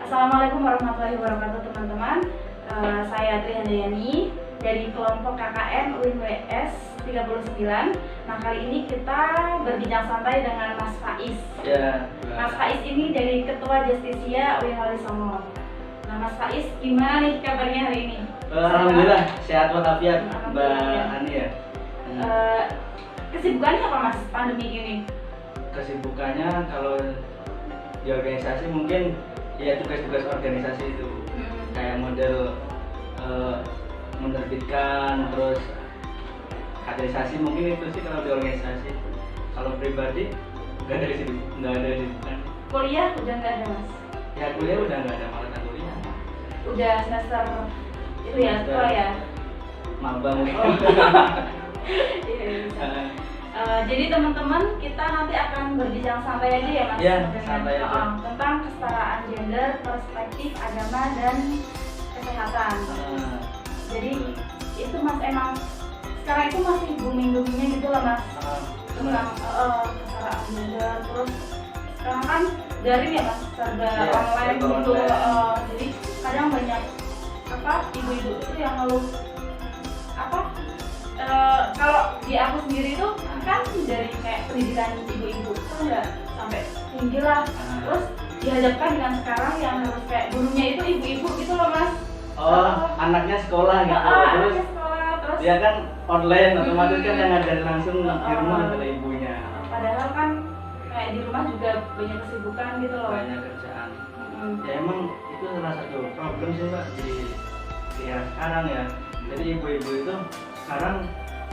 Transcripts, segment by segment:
Assalamualaikum warahmatullahi wabarakatuh teman-teman. Saya Tri Handayani dari kelompok KKN UIN WS 39. Nah, kali ini kita berbincang santai dengan Mas Faiz. Ya, Mas Faiz ini dari Ketua Justisia UIN Wali Songo. Nah, Mas Faiz, gimana nih kabarnya hari ini? Alhamdulillah sehat walafiat Mbak Alhamdulillah. Ani ya. Kesibukannya apa Mas pandemi gini? Kesibukannya kalau di organisasi mungkin ya tugas-tugas organisasi itu kayak model menerbitkan, terus kaderisasi, mungkin itu sih kalau di organisasi. Kalau pribadi nggak ada kesibukan. Kuliah udah nggak ada Mas? Ya kuliah udah nggak ada, malah tak kuliah. Udah semester itu ya, Semester. sekolah ya? Maba mungkin. Iya, bisa. Jadi teman-teman, kita nanti akan berbincang santai aja ya Mas, Iya, dengan santai aja. tentang kesetaraan gender, perspektif agama dan kesehatan. Jadi itu Mas emang sekarang itu masih booming-boomingnya gitu lah Mas, tentang kesetaraan gender. Terus sekarang kan daring ya Mas, serba Iya, online serba gitu. online. Jadi kadang banyak ibu-ibu itu yang ngeluh kalau di aku sendiri itu kan dari kayak pendidikan ibu-ibu itu nggak sampai tinggi lah, terus dihadapkan dengan sekarang yang harus kayak gurunya itu ibu-ibu gitu loh Mas. Anaknya sekolah gitu, terus Anaknya sekolah, terus dia kan online, otomatis kan yang ngajarin langsung di Oh. rumah adalah ibunya. padahal kan kayak di rumah juga banyak kesibukan gitu loh. Banyak kerjaan. Mm. Ya emang itu salah satu problem sih Mbak di era sekarang ya. Jadi ibu-ibu itu sekarang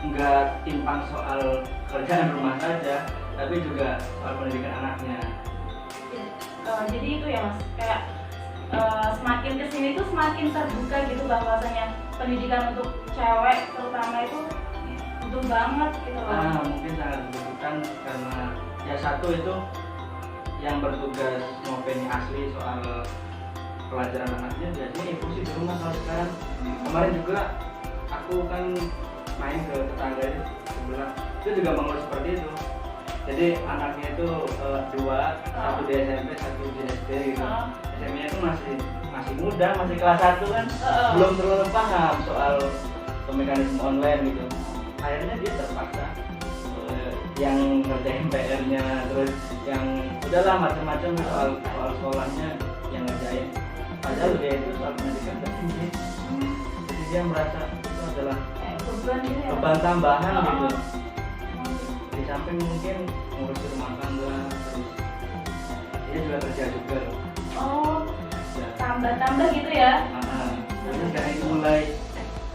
nggak timpang soal kerjaan rumah saja, tapi juga soal pendidikan anaknya. Jadi itu ya Mas, kayak semakin kesini tuh semakin terbuka gitu bahwasanya pendidikan untuk cewek terutama itu butuh banget gitu loh. Mungkin sangat dibutuhkan karena ya satu itu yang bertugas ngopeni asli soal pelajaran anaknya biasanya ibu sih di rumah. Kalau sekarang kemarin juga aku kan main ke tetangga itu sebelah, itu juga mengurus seperti itu. Jadi anaknya itu dua, satu di SMP, satu di SD gitu. SMP-nya itu masih muda, masih kelas 1 kan, belum terlalu paham soal mekanisme online gitu. Akhirnya dia terpaksa yang ngerjain PR-nya, terus yang udahlah macam-macam soal sekolahnya yang ngerjain. Padahal dia itu soal pendidikan tertinggi. Jadi dia merasa itu adalah Beban gitu ya. beban tambahan gitu. Di samping mungkin ngurus rumah tangga, terus dia juga kerja juga loh. Oh, Ya. tambah-tambah gitu ya. Terus dari mulai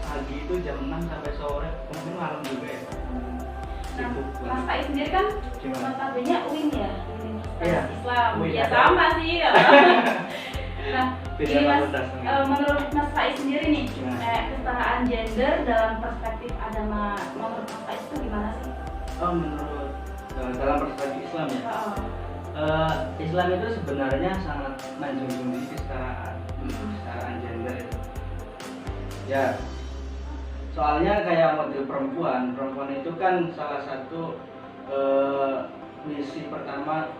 pagi itu jam 6 sampai sore, mungkin malam juga ya. Nah, Sibuk Mas banget. Faiz sendiri kan Gimana? notabene UIN ya, Universitas Iya, Islam. UIN. Ya sama sih. Nah, Beda ini Mas, fakultas. menurut Mas Faiz sendiri nih, Gimana? kayak kesetaraan gender dalam perspektif agama, menurut Mas Faiz itu gimana sih? Menurut dalam perspektif Islam ya, Oh, Islam itu sebenarnya sangat menjunjung tinggi kesetaraan gender itu. Ya, soalnya kayak model perempuan itu kan salah satu misi pertama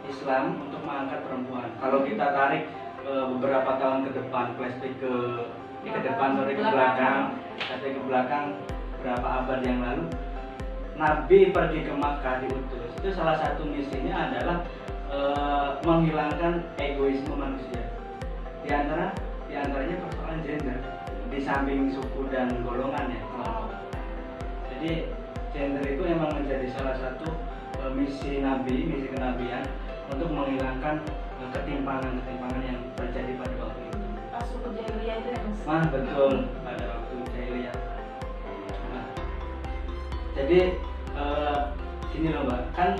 Islam untuk mengangkat perempuan. Kalau kita tarik beberapa tahun ke depan, flashback ke belakang, flashback ke belakang berapa abad yang lalu, Nabi pergi ke Makkah diutus. Itu salah satu misinya adalah menghilangkan egoisme manusia. Di antaranya persoalan gender, di samping suku dan golongan ya. Jadi gender itu memang menjadi salah satu misi kenabian untuk menghilangkan ketimpangan yang terjadi pada waktu itu. pas suku jahiliyah itu ya Mas? Betul, pada waktu jahiliyah. Nah, jadi gini loh Mbak, kan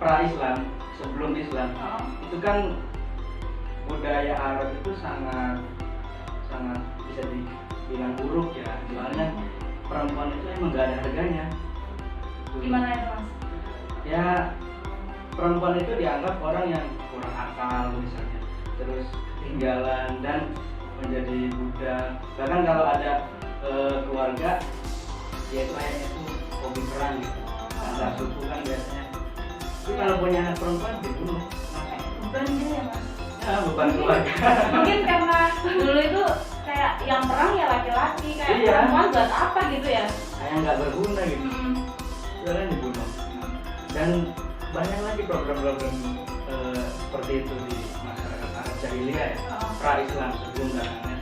pra-Islam, sebelum Islam itu kan budaya Arab itu sangat bisa dibilang buruk ya. Soalnya perempuan itu emang gak ada harganya. Gimana ya Mas? Ya, perempuan itu dianggap orang yang kurang akal misalnya, terus ketinggalan dan menjadi budak. Bahkan kalau ada keluarga, yaitu ayahnya itu hobi perang gitu, antar suku kan biasanya. Itu kalau punya anak perempuan dibunuh. Beban gitu ya Mas? beban keluarga. Mungkin karena dulu itu kayak yang perang ya laki-laki, kayak Iya. perempuan buat apa gitu ya. Kayak nggak berguna gitu. Sekarang dibunuh. Dan banyak lagi program-program seperti itu di masyarakat Arab Jahiliyah ya, pra-Islam sebelum datangnya.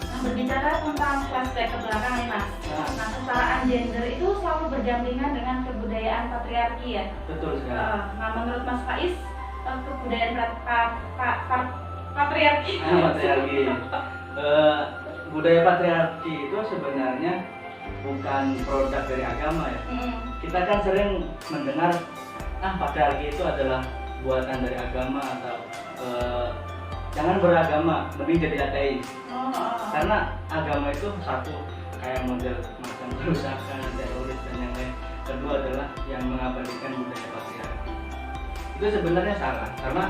Nah, berbicara tentang flashback ke belakang nih Mas. Nah. Nah, kesetaraan gender itu selalu berdampingan dengan kebudayaan patriarki ya. Betul sekali. Nah, menurut Mas Faiz, kebudayaan patriarki. Patriarki. Budaya patriarki itu sebenarnya bukan produk dari agama ya. Kita kan sering mendengar patriarki itu adalah buatan dari agama atau jangan beragama, lebih jadi ateis. Karena agama itu satu kayak model macam kerusakan, teroris dan yang lain. Kedua adalah yang mengabadikan budaya patriarki. Itu sebenarnya salah karena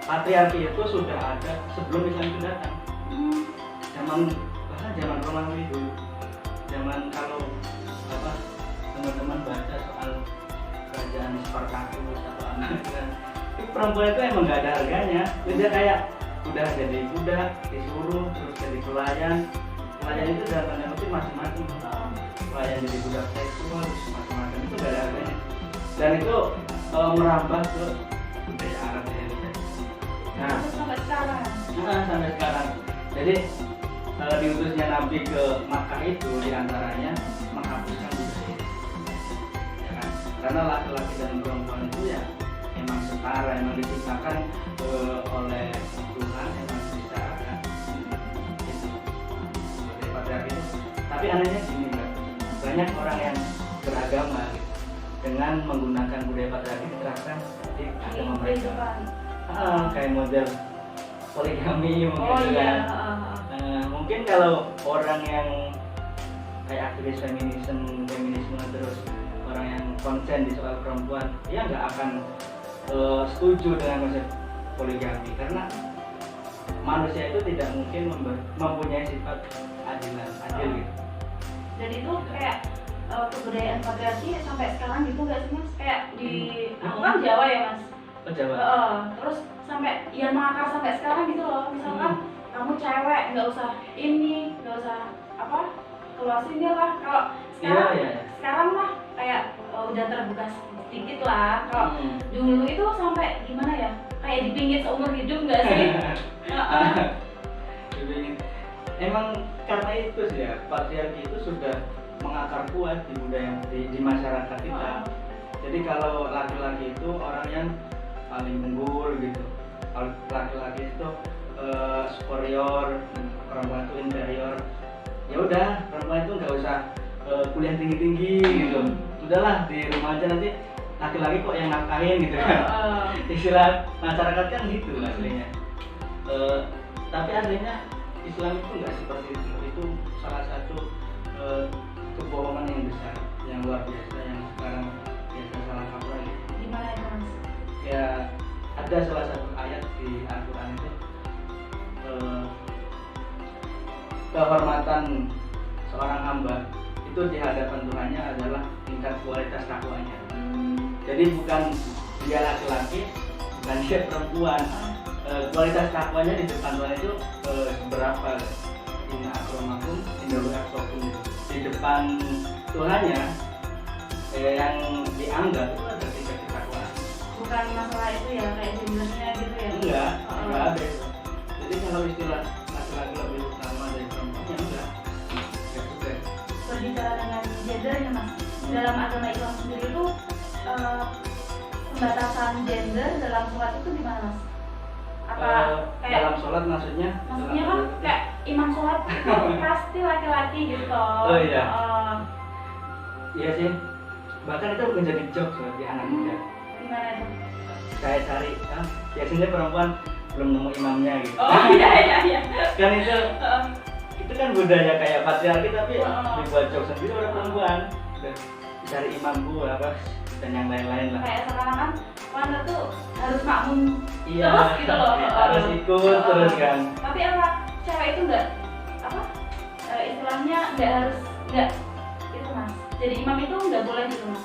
patriarki itu sudah ada sebelum Islam itu datang. Zaman Romawi dulu. Zaman kalau teman-teman baca soal kerajaan Spartacus atau anaknya, itu perempuan itu emang nggak ada harganya. Dia kayak udah jadi budak, disuruh terus jadi pelayan itu dalam tanda kutip macam-macam. Pelayan jadi budak seksual terus macam-macam, itu nggak ada harganya. Dan itu merambah ke budaya Arab Jahiliyah. Nah, sampai sekarang. Sampai sekarang. Jadi diutusnya Nabi ke Makkah itu diantaranya menghapuskan budaya, ya kan? Karena laki-laki dan perempuan itu ya emang setara, emang diciptakan oleh Tuhan, emang disesuaikan. Itu budaya patriarki itu. Tapi anehnya gini kan, banyak orang yang beragama gitu, dengan menggunakan budaya patriarki diterapkan di agama mereka. Kayak model poligami mungkin kan. Mungkin kalau orang yang kayak aktivis feminisme terus orang yang konsen di soal perempuan, dia nggak akan setuju dengan konsep poligami karena manusia itu tidak mungkin mempunyai sifat adil gitu. Dan itu kayak kebudayaan patriarki sampai sekarang gitu nggak sih Mas? Kayak di aku kan Jawa ya Mas. Jawa. Terus sampai ya mengakar sampai sekarang gitu loh. Misalkan kamu cewek nggak usah ini, nggak usah keluar sini lah. Kalau sekarang sekarang mah kayak udah terbuka sedikit lah. Kalau dulu itu sampai gimana ya? Kayak dipinggit seumur hidup nggak sih? Emang karena itu sih ya, patriarki itu sudah mengakar kuat di budaya di masyarakat kita. Jadi kalau laki-laki itu orang yang paling unggul gitu, kalau laki-laki itu superior, perempuan itu inferior. Ya udah, perempuan itu nggak usah kuliah tinggi-tinggi gitu. Udahlah di rumah aja, nanti laki-laki kok yang nafkahin gitu kan. Istilah masyarakat kan gitu aslinya. Tapi aslinya Islam itu nggak seperti itu. Itu salah satu kebohongan yang besar, yang luar biasa, yang sekarang biasa salah kaprah gitu. Gimana ya Mas? Ya ada salah satu ayat di Al-Quran itu kehormatan seorang hamba itu di hadapan Tuhannya adalah tingkat kualitas takwanya. Jadi bukan dia laki-laki, bukan dia perempuan. Kualitas takwanya di depan Tuhan itu berapa? Inna akramakum indallahi atqakum. Di depan Tuhannya yang dianggap itu ada tingkat ketakwaan. Bukan masalah itu ya kayak gendernya gitu ya? Enggak ada itu. Jadi kalau istilah laki-laki lebih utama dari perempuan ya enggak juga. Berbicara dengan gendernya Mas, dalam agama Islam sendiri itu pembatasan gender dalam sholat itu gimana Mas? Apa kayak dalam sholat maksudnya kan kayak imam sholat itu pasti laki-laki gitu. Oh iya. Iya sih. Bahkan itu menjadi jokes bagi anak muda. Gimana itu? Saya cari, biasanya perempuan belum nemu imamnya gitu. Oh iya. Kan itu kan budaya kayak patriarki tapi dibuat jokes sendiri oleh perempuan. Cari imamku apa dan yang lain-lain lah. Kayak sekarang kan wanita tuh harus makmum Iya, terus gitu loh. Harus ikut terus kan. Tapi apa cewek itu enggak istilahnya enggak itu Mas. Jadi imam itu enggak boleh gitu Mas.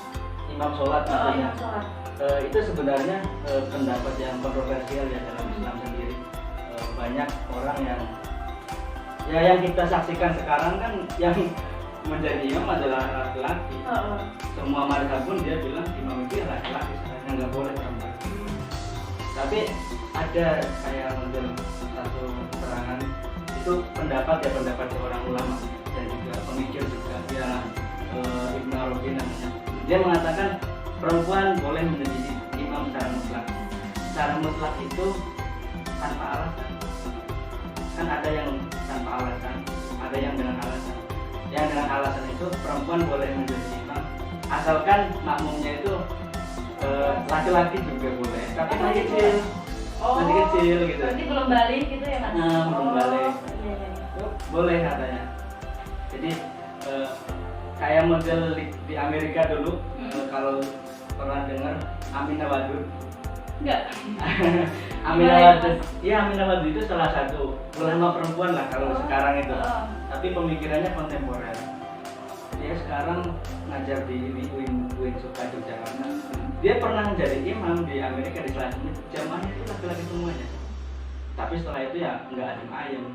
Imam sholat maksudnya. Imam sholat. Itu sebenarnya pendapat yang kontroversial ya dalam banyak orang yang kita saksikan sekarang kan yang menjadi imam adalah laki-laki. Semua mazhab pun dia bilang imam itu laki-laki, sebenarnya nggak boleh perempuan. Tapi ada kayak model satu keterangan itu pendapat seorang ulama dan juga pemikir juga, dia Ibnu Arabi namanya. Dia mengatakan perempuan boleh menjadi imam secara mutlak. Secara mutlak itu tanpa alasan. Kan ada yang tanpa alasan, ada yang dengan alasan. Yang dengan alasan itu perempuan boleh menjadi imam asalkan makmumnya itu laki-laki juga boleh, tapi masih kecil. Masih kecil gitu. Berarti belum balik gitu ya Mas? Belum balik. Iya. Boleh katanya. Jadi kayak model di Amerika dulu, kalau pernah dengar Aminah Wadud. Enggak. Aminah Wadud. Iya, Aminah Wadud itu salah satu ulama perempuan lah kalau sekarang itu. Tapi pemikirannya kontemporer. Dia sekarang ngajar di UIN Suka Yogyakarta. Dia pernah menjadi imam di Amerika di salah satu jamaahnya itu laki-laki semuanya. Tapi setelah itu ya nggak adem ayem.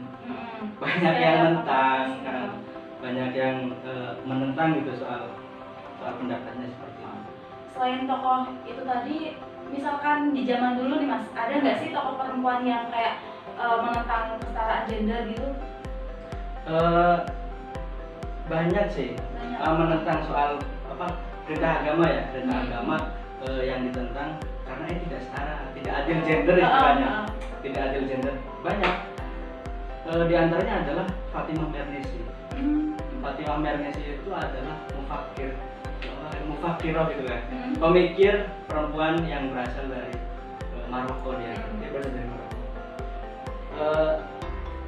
Banyak yang menentang, banyak yang menentang gitu soal pendapatnya seperti itu. Selain tokoh itu tadi, misalkan di zaman dulu nih Mas, ada nggak sih tokoh perempuan yang kayak menentang kesetaraan gender gitu? Banyak sih. Menentang soal perintah agama ya, perintah agama yang ditentang karena ini tidak setara, tidak adil gender istilahnya. Tidak adil gender. Banyak. Di antaranya adalah Fatimah Mernissi. Fatimah Mernissi itu adalah mufakirah gitu kan. Pemikir perempuan yang berasal dari Maroko, dia berasal dari Maroko.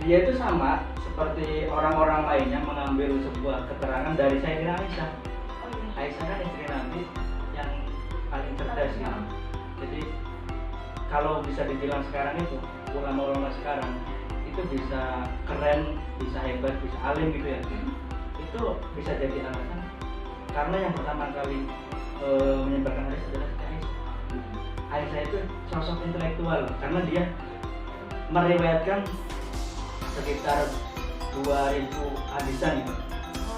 Dia itu sama seperti orang-orang lainnya mengambil sebuah keterangan dari Sayyidina Aisyah. Aisyah kan istri Nabi yang paling cerdas ya. Jadi kalau bisa dibilang sekarang itu ulama-ulama sekarang itu bisa keren, bisa hebat, bisa alim gitu ya. Itu bisa jadi alasan karena yang pertama kali menyebarkan hadis adalah Aisyah. Aisyah itu sosok intelektual karena dia meriwayatkan sekitar 2000 hadisan gitu.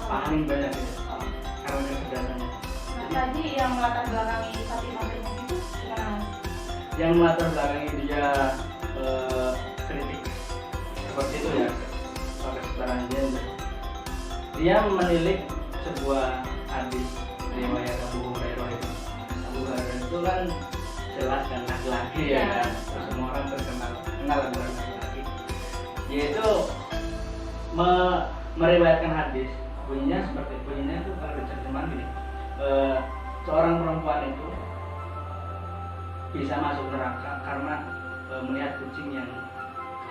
Paling banyak gitu. Karena kecerdasannya. Tadi yang melatar belakangi Fatimah Mernissi itu gimana? Yang melatar belakangi dia kritik seperti itu ya, soal kesetaraan gender. Dia menilik sebuah hadis riwayat Abu Hurairah itu. Abu Hurairah itu kan jelas kan laki-laki ya kan, semua orang kenal laki-laki. Dia itu meriwayatkan hadis, bunyinya itu kalau diterjemahkan gini, seorang perempuan itu bisa masuk neraka karena melihat kucing yang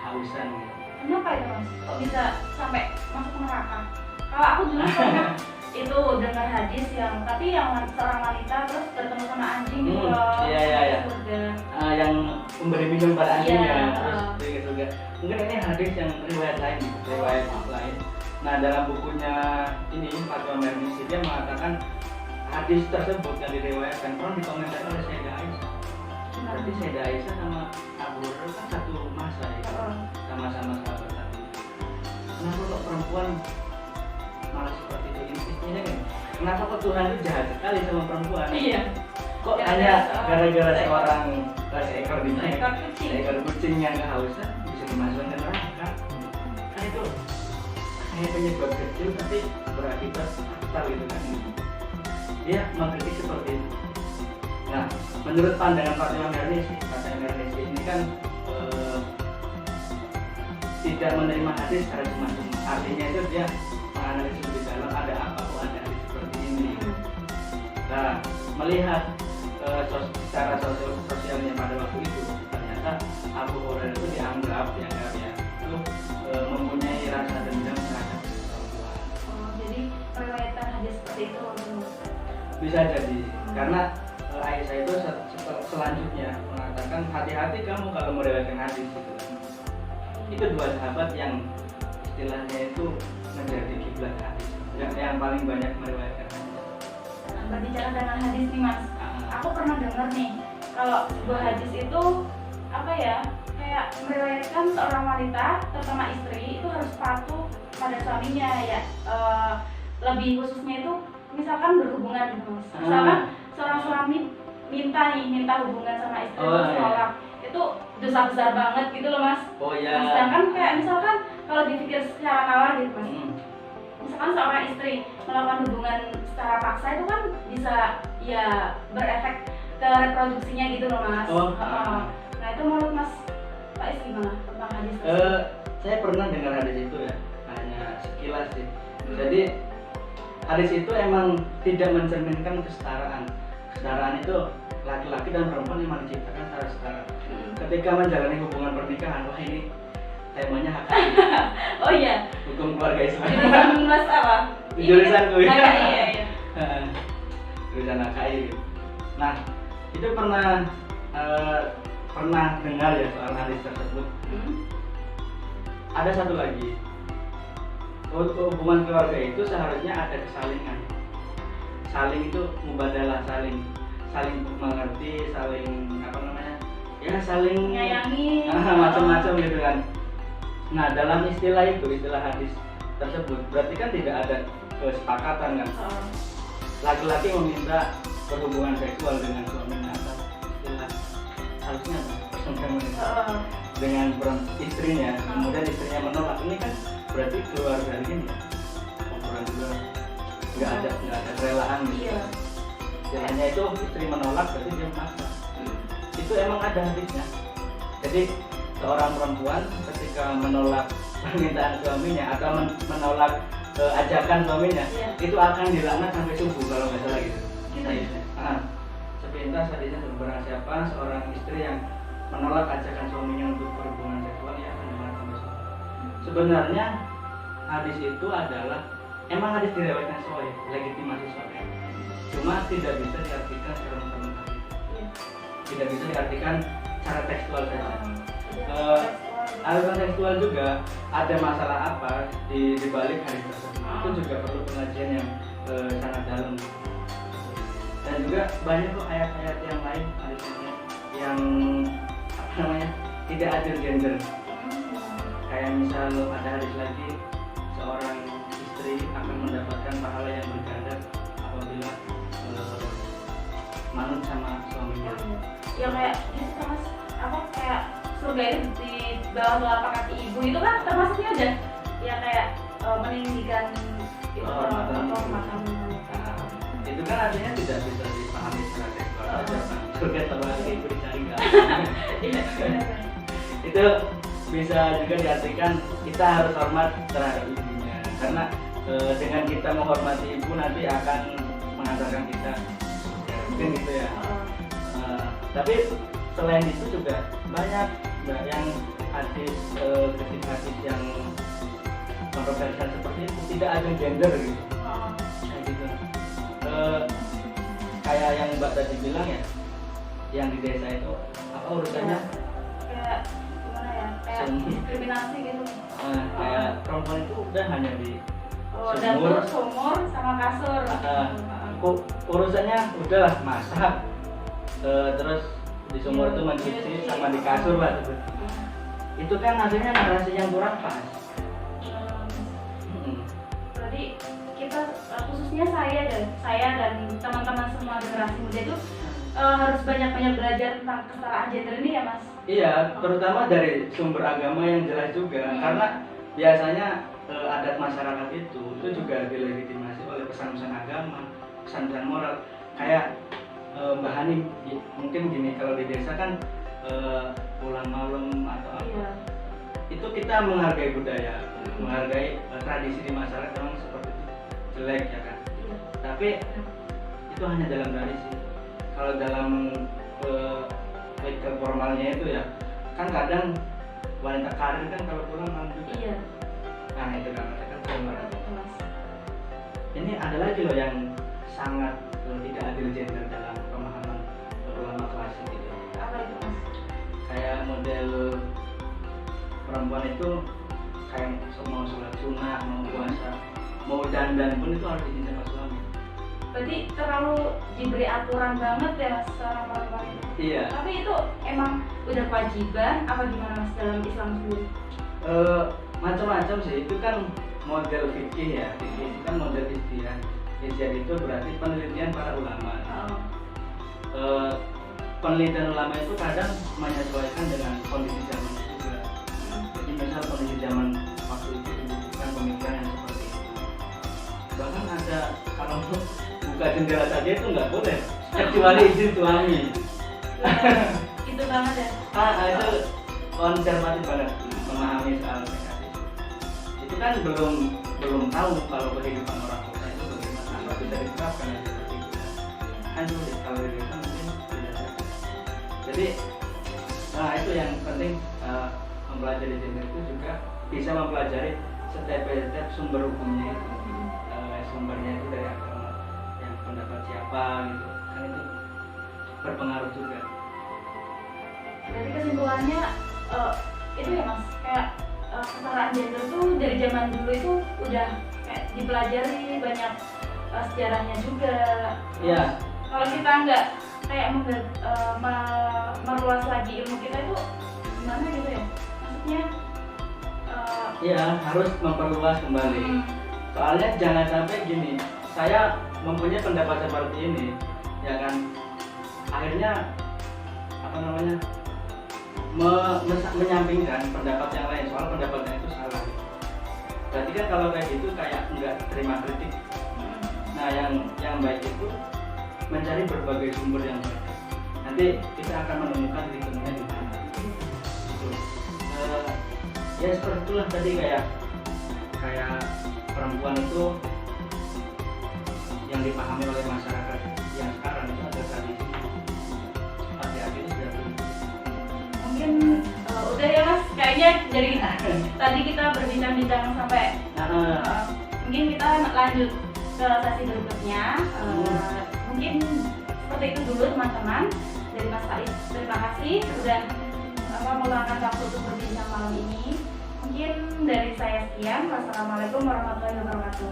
kehausan gitu. Kenapa itu Mas? Kok bisa sampai masuk neraka? Kalau aku dulu pernah itu dengar hadis tapi yang seorang wanita terus bertemu sama anjing gitu loh. Iya. Yang memberi minum pada anjingnya terus juga. Mungkin ini hadis yang riwayat lain. Nah, dalam bukunya ini Fatimah Mernissi dia mengatakan hadis tersebut yang diriwayatkan pernah dikomentari oleh Sayyidah Aisyah. Berarti Sayyidah Aisyah sama Abu Hurairah kan satu masa ya, sama-sama sahabat Nabi. Kenapa kok perempuan malah seperti itu? Intinya kan, kenapa kok Tuhan itu jahat sekali sama perempuan? Iya. Kok hanya gara-gara seorang seekor kucing yang kehausan bisa dimasukkan ke neraka? Kan itu hanya penyebab kecil tapi berakibat fatal gitu kan. Dia mengkritik seperti itu. Nah, menurut pandangan Fatimah Mernissi ini kan tidak menerima hadis secara cuma-cuma. Artinya itu dia menganalisis lebih dalam ada apa kok ada hadis seperti ini. Nah, melihat secara sosialnya pada waktu itu ternyata Abu Hurairah itu dianggap ya itu mempunyai rasa dendam terhadap perempuan. Jadi periwayatan hadis seperti itu bisa jadi karena Aisyah itu selanjutnya mengatakan hati-hati kamu kalau meriwayatkan hadis gitu. Itu dua sahabat yang istilahnya itu menjadi kiblat hadis yang paling banyak meriwayatkan hadis. Berbicara dengan hadis nih Mas, aku pernah dengar nih kalau sebuah hadis itu apa ya kayak meriwayatkan seorang wanita, terutama istri, itu harus patuh pada suaminya ya. Lebih khususnya itu misalkan berhubungan gitu mas. Misalkan seorang suami minta hubungan sama istri terus nolak, itu dosa besar banget gitu loh mas. Nah, sedangkan kayak misalkan kalau dipikir secara nalar gitu mas, misalkan seorang istri melakukan hubungan secara paksa itu kan bisa ya berefek ke reproduksinya gitu loh mas. Nah itu menurut mas Faiz gimana tentang hadis tersebut? Saya pernah dengar hadis itu ya, hanya sekilas sih. Jadi hadis itu emang tidak mencerminkan kesetaraan. Kesetaraan itu laki-laki dan perempuan memang diciptakan secara setara. Ketika menjalani hubungan pernikahan, wah ini temanya HKI. Oh iya. Hukum keluarga Islam. Jurusan mas apa? Jurusanku ya. Iya. Jurusan HKI gitu. Nah, itu pernah dengar ya soal hadis tersebut. Ada satu lagi. Hubungan keluarga itu seharusnya ada kesalingan. Saling itu mubadalah, saling mengerti, saling apa namanya? Ya saling menyayangi, macam-macam gitu kan. Nah, dalam istilah hadis tersebut berarti kan tidak ada kesepakatan kan. Laki-laki meminta berhubungan seksual dengan suaminya atau istilah harusnya dengan istrinya, kemudian istrinya menolak. Ini kan berarti keluar dari ini obrolan juga nggak ada kerelaan gitu. Istilahnya itu istri menolak berarti dia memaksa. Itu emang ada hadisnya. Jadi seorang perempuan ketika menolak permintaan suaminya atau menolak ajakan suaminya, itu akan dilaknat sampai subuh kalau nggak salah gitu. Sepintas hadisnya barang siapa seorang istri yang menolak ajakan suaminya untuk berhubungan seksual, ya akan dilaknat sampai subuh. Sebenarnya hadis itu adalah emang hadis diriwayatkan sahih, legitimasi sahih. Cuma tidak bisa diartikan secara mentah-mentah. Tidak bisa diartikan secara tekstual saja. Alasan tekstual juga ada masalah apa di balik hadis tersebut. Itu juga perlu pengajian yang sangat dalam. Dan juga banyak kok ayat-ayat yang lain hadisnya yang apa namanya tidak adil gender. Kayak misal ada hadis lagi seorang istri akan mendapatkan pahala yang berganda apabila manut sama suaminya. Ya kayak gitu mas, apa kayak surga itu di bawah telapak kaki ibu itu kan termasuknya ada ya kayak meninggikan kehormatan. Itu kan artinya tidak bisa dipahami secara tekstual. Surga telapak kaki ibu dicari nggak? Itu bisa juga diartikan kita harus hormat terhadap ibunya, karena dengan kita menghormati ibu nanti akan mengantarkan kita mungkin gitu ya. Tapi selain itu juga banyak yang hadis yang kontroversial seperti itu, tidak ada gender gitu. Kayak gitu. Kayak yang Mbak tadi bilang ya, yang di desa itu apa urusannya? Kayak gimana ya? Kayak diskriminasi gitu. Kayak perempuan itu udah hanya di sumur sama kasur. Urusannya udahlah masak, terus di sumur itu mencuci sama di kasur lah gitu. Itu kan hasilnya narasi yang kurang pas. Berarti kita khususnya saya dan teman-teman semua generasi muda itu harus banyak-banyak belajar tentang kesetaraan gender ini ya mas. Iya, terutama dari sumber agama yang jelas juga, karena biasanya adat masyarakat itu juga dilegitimasi oleh pesan-pesan agama, pesan-pesan moral. Kayak Mbak Hani mungkin gini, kalau di desa kan pulang malam atau apa, itu kita menghargai budaya, menghargai tradisi di masyarakat memang seperti itu jelek ya kan. Tapi itu hanya dalam tradisi. Kalau dalam ke formalnya itu ya kan kadang wanita karir kan kalau pulang malam juga. Nah itu kan ini ada lagi loh yang sangat tidak adil gender dalam pemahaman ulama klasik gitu. Apa itu mas? Kayak model perempuan itu kayak mau sholat sunnah, mau puasa, mau dandan pun itu harus izin sama suami. berarti terlalu diberi aturan banget ya mas seorang perempuan itu. Iya. Tapi itu emang udah kewajiban apa gimana mas dalam Islam sendiri? Macam-macam sih, itu kan model fikih ya, fikih itu kan model ijtihad. Ijtihad itu berarti penelitian para ulama. Penelitian ulama itu kadang menyesuaikan dengan kondisi zaman juga. Jadi misal kondisi zaman waktu itu dibutuhkan pemikiran yang seperti itu. Bahkan ada kalau buka jendela saja itu nggak boleh kecuali izin suami. Itu banget ya. Itu konservatif banget memahami soal negatif. Itu kan belum tahu kalau kehidupan orang tua itu bagaimana, apa bisa diterapkan seperti itu. Kan sulit kalau di sana mungkin tidak ada. Jadi itu yang penting, mempelajari gender itu juga bisa mempelajari step-step sumber hukumnya itu. Sumbernya itu dari agama, yang pendapat siapa gitu, kan itu berpengaruh juga. Jadi kesimpulannya itu ya mas, kayak kesetaraan gender tuh dari zaman dulu itu udah kayak dipelajari, banyak sejarahnya juga. Iya. Kalau kita nggak kayak meluas lagi ilmu kita itu gimana gitu ya, maksudnya Iya, harus memperluas kembali. Soalnya jangan sampai gini, saya mempunyai pendapat seperti ini, ya kan, akhirnya apa namanya menyampingkan pendapat yang lain, soal pendapatnya itu salah. Berarti kan kalau kayak gitu kayak nggak terima kritik. Nah yang baik itu mencari berbagai sumber yang baik. Nanti kita akan menemukan titiknya di mana. Ya seperti itulah tadi, kayak perempuan itu yang dipahami oleh masyarakat yang sekarang itu ada tradisi laki-laki itu sudah mungkin udah ya mas, kayaknya dari tadi kita berbincang-bincang sampai mungkin kita lanjut ke sesi berikutnya. Mungkin seperti itu dulu teman-teman dari Mas Faiz. Terima kasih sudah meluangkan waktu untuk berbincang malam ini. Mungkin dari saya sekian. Wassalamualaikum warahmatullahi wabarakatuh.